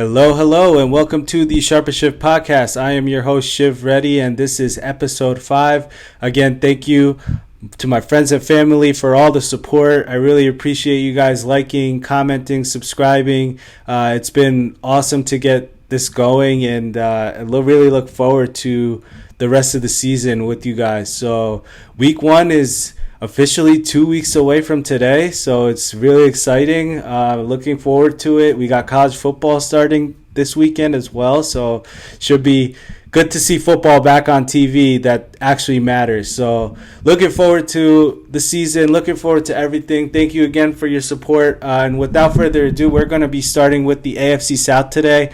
Hello, and welcome to the Sharper Shift podcast. I am your host, Shiv Reddy, and this is episode 5. Again, thank you to my friends and family for all the support. I really appreciate you guys liking, commenting, subscribing. It's been awesome to get this going, and I really look forward to the rest of the season with you guys. So week 1 is officially 2 weeks away from today, so it's really exciting. Looking forward to it. We got college football starting this weekend as well, so should be good to see football back on TV that actually matters. So looking forward to the season, looking forward to everything. Thank you again for your support, and without further ado, we're going to be starting with the AFC South today.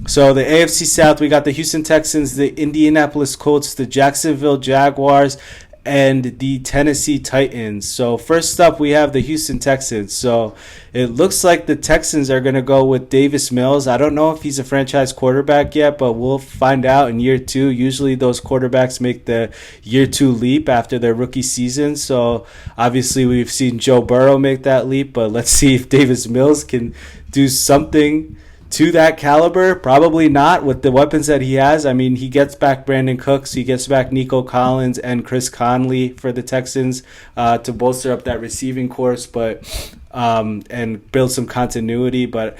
So the AFC South, we got the Houston Texans, the Indianapolis Colts, the Jacksonville Jaguars, and the Tennessee Titans. So first up, we have the Houston Texans. So it looks like the Texans are going to go with Davis Mills. I don't know if he's a franchise quarterback yet, but we'll find out in year 2. Usually those quarterbacks make the year 2 leap after their rookie season. So obviously we've seen Joe Burrow make that leap, but let's see if Davis Mills can do something to that caliber. Probably not with the weapons that he has. I mean, he gets back Brandon Cooks, he gets back Nico Collins and Chris Conley for the Texans to bolster up that receiving course, but and build some continuity. But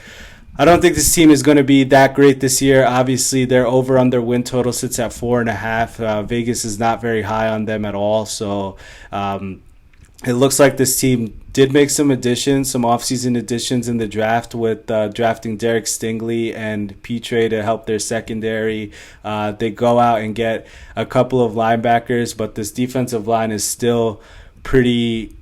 I don't think this team is going to be that great this year. Obviously, their over-under win total sits at 4.5. Vegas is not very high on them at all. So it looks like this team did make some additions, some offseason additions in the draft with drafting Derek Stingley and Petre to help their secondary. They go out and get a couple of linebackers, but this defensive line is still very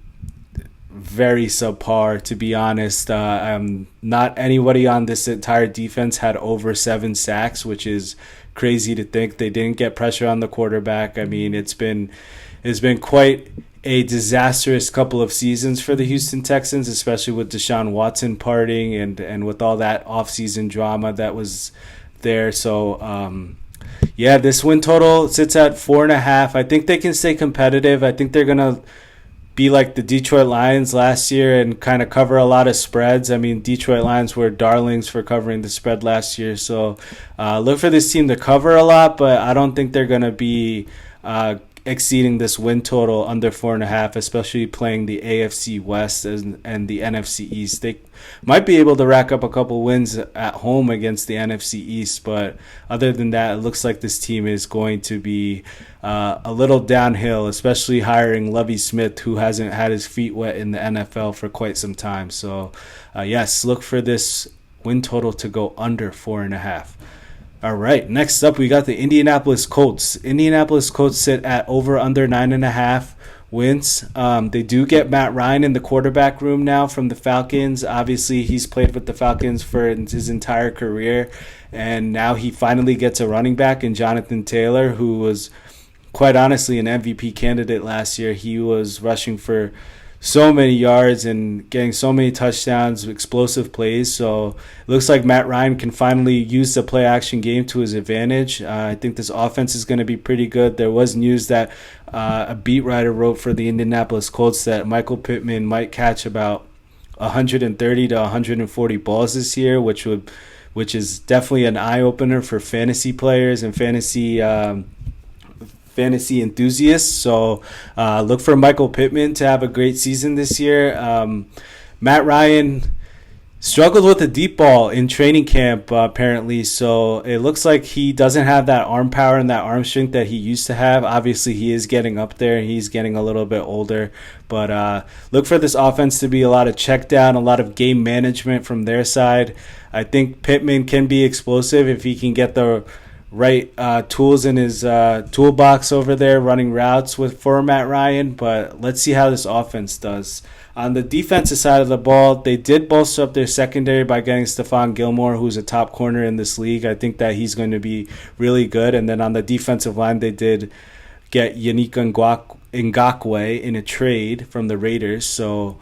subpar, to be honest. Not anybody on this entire defense had over 7 sacks, which is crazy to think. They didn't get pressure on the quarterback. I mean, it's been quite a disastrous couple of seasons for the Houston Texans, especially with Deshaun Watson parting and with all that offseason drama that was there. So, this win total sits at 4.5. I think they can stay competitive. I think they're going to be like the Detroit Lions last year and kind of cover a lot of spreads. I mean, Detroit Lions were darlings for covering the spread last year. So look for this team to cover a lot, but I don't think they're going to be exceeding this win total under 4.5, especially playing the AFC West and the NFC East. They might be able to rack up a couple wins at home against the NFC East, but other than that, it looks like this team is going to be a little downhill, especially hiring Lovie Smith, who hasn't had his feet wet in the NFL for quite some time. So, yes, look for this win total to go under 4.5. All right, next up, we got the Indianapolis Colts. Indianapolis Colts sit at over-under 9.5 wins. They do get Matt Ryan in the quarterback room now from the Falcons. Obviously, he's played with the Falcons for his entire career, and now he finally gets a running back in Jonathan Taylor, who was, quite honestly, an MVP candidate last year. He was rushing for so many yards and getting so many touchdowns, explosive plays. So it looks like Matt Ryan can finally use the play-action game to his advantage. I think this offense is going to be pretty good. There was news that a beat writer wrote for the Indianapolis Colts that Michael Pittman might catch about 130 to 140 balls this year, which is definitely an eye-opener for fantasy players and fantasy enthusiasts. So look for Michael Pittman to have a great season this year. Matt Ryan struggled with the deep ball in training camp, apparently. So it looks like he doesn't have that arm power and that arm strength that he used to have. Obviously, he is getting up there. He's getting a little bit older. But look for this offense to be a lot of check down, a lot of game management from their side. I think Pittman can be explosive if he can get the right tools in his toolbox over there running routes for Matt Ryan, but let's see how this offense does. On the defensive side of the ball, they did bolster up their secondary by getting Stephon Gilmore, who's a top corner in this league. I think that he's going to be really good. And then on the defensive line, they did get Yannick Ngakoue in a trade from the Raiders. So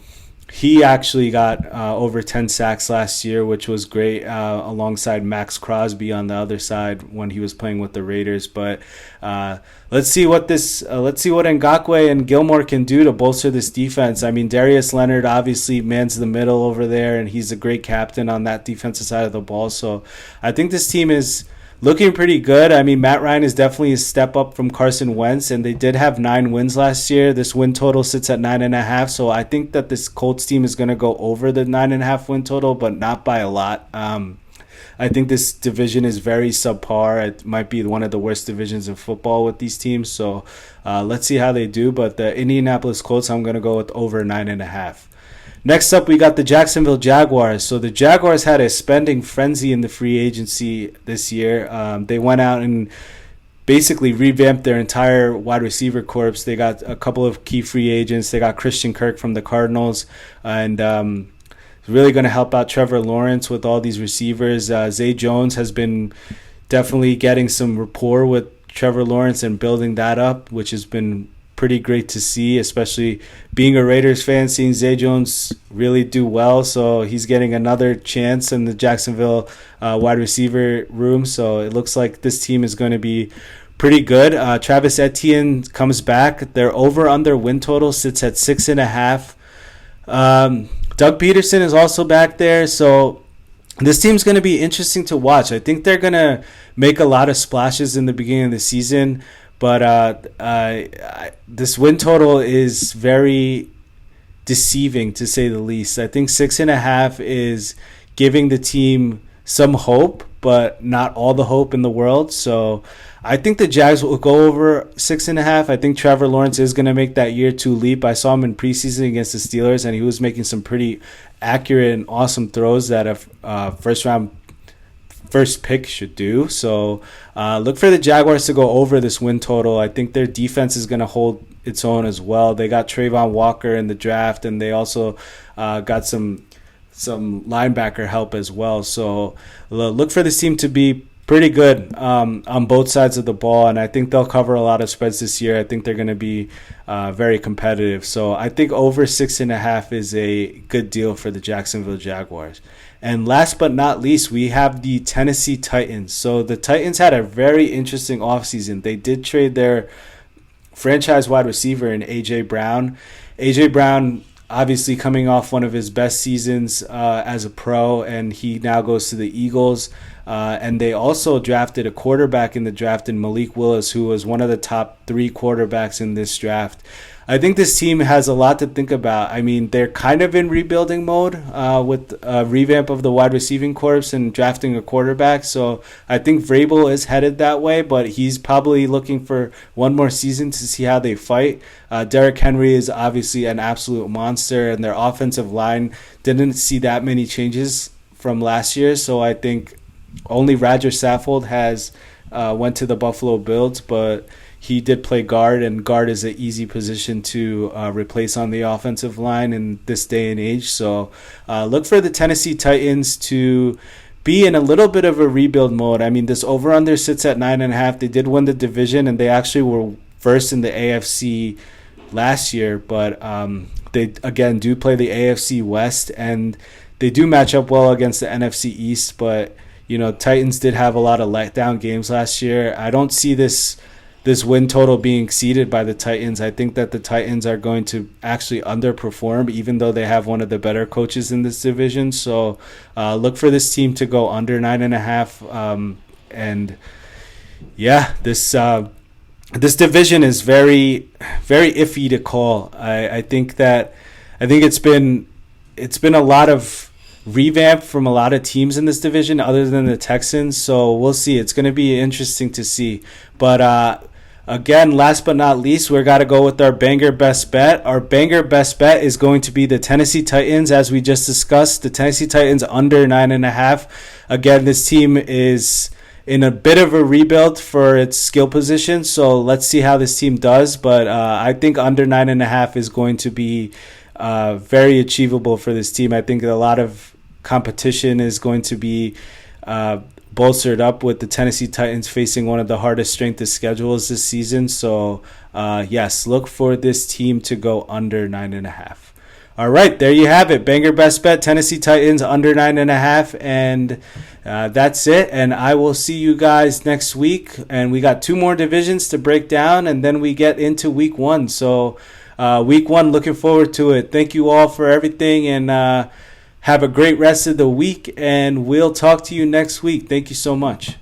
He actually got over 10 sacks last year, which was great, alongside Max Crosby on the other side when he was playing with the Raiders. But let's see what Ngakoue and Gilmore can do to bolster this defense. I mean, Darius Leonard obviously mans the middle over there, and he's a great captain on that defensive side of the ball. So I think this team is looking pretty good. I mean, Matt Ryan is definitely a step up from Carson Wentz, and they did have 9 wins last year. This win total sits at 9.5, so I think that this Colts team is going to go over the 9.5 win total, but not by a lot. I think this division is very subpar. It might be one of the worst divisions in football with these teams, so let's see how they do. But the Indianapolis Colts, I'm going to go with over 9.5. Next up, we got the Jacksonville Jaguars. So the Jaguars had a spending frenzy in the free agency this year. They went out and basically revamped their entire wide receiver corps. They got a couple of key free agents. They got Christian Kirk from the Cardinals, and really going to help out Trevor Lawrence with all these receivers. Zay Jones has been definitely getting some rapport with Trevor Lawrence and building that up, which has been pretty great to see, especially being a Raiders fan, seeing Zay Jones really do well. So he's getting another chance in the Jacksonville wide receiver room. So it looks like this team is going to be pretty good. Travis Etienne comes back. Their over-under win total sits at 6.5. Doug Peterson is also back there. So this team's going to be interesting to watch. I think they're going to make a lot of splashes in the beginning of the season. But this win total is very deceiving, to say the least. I think 6.5 is giving the team some hope, but not all the hope in the world. So I think the Jags will go over 6.5. I think Trevor Lawrence is going to make that year 2 leap. I saw him in preseason against the Steelers, and he was making some pretty accurate and awesome throws that a first pick should do. So look for the Jaguars to go over this win total. I think their defense is going to hold its own as well. They got Trayvon Walker in the draft, and they also got some linebacker help as well. So look for this team to be pretty good on both sides of the ball, and I think they'll cover a lot of spreads this year. I think they're going to be very competitive. So I think over 6.5 is a good deal for the Jacksonville Jaguars. And last but not least, we have the Tennessee Titans. So the Titans had a very interesting offseason. They did trade their franchise wide receiver in A.J. Brown. A.J. Brown obviously coming off one of his best seasons as a pro, and he now goes to the Eagles. And they also drafted a quarterback in the draft in Malik Willis, who was one of the top 3 quarterbacks in this draft. I think this team has a lot to think about. I mean, they're kind of in rebuilding mode with a revamp of the wide receiving corps and drafting a quarterback. So I think Vrabel is headed that way, but he's probably looking for one more season to see how they fight. Derrick Henry is obviously an absolute monster, and their offensive line didn't see that many changes from last year. So I think only Roger Saffold has went to the Buffalo Bills, but he did play guard, and guard is an easy position to replace on the offensive line in this day and age. So look for the Tennessee Titans to be in a little bit of a rebuild mode. I mean, this over-under sits at 9.5. They did win the division, and they actually were first in the AFC last year, but they, again, do play the AFC West, and they do match up well against the NFC East, but Titans did have a lot of letdown games last year. I don't see this win total being exceeded by the Titans. I think that the Titans are going to actually underperform, even though they have one of the better coaches in this division. So look for this team to go under 9.5. And yeah, this division is very, very iffy to call. I think it's been a lot of revamp from a lot of teams in this division other than the Texans. So we'll see. It's going to be interesting to see. But again, last but not least, we're got to go with our banger best bet. Our banger best bet is going to be the Tennessee Titans, as we just discussed. The Tennessee Titans under 9.5. Again, this team is in a bit of a rebuild for its skill position, so let's see how this team does. But I think under 9.5 is going to be very achievable for this team. I think a lot of competition is going to be bolstered up with the Tennessee Titans facing one of the hardest strength of schedules this season. So yes, look for this team to go under 9.5. All right, there you have it. Banger best bet, Tennessee Titans under 9.5. And that's it. And I will see you guys next week. And we got 2 more divisions to break down, and then we get into week 1. So week 1, looking forward to it. Thank you all for everything, and have a great rest of the week. And we'll talk to you next week. Thank you so much.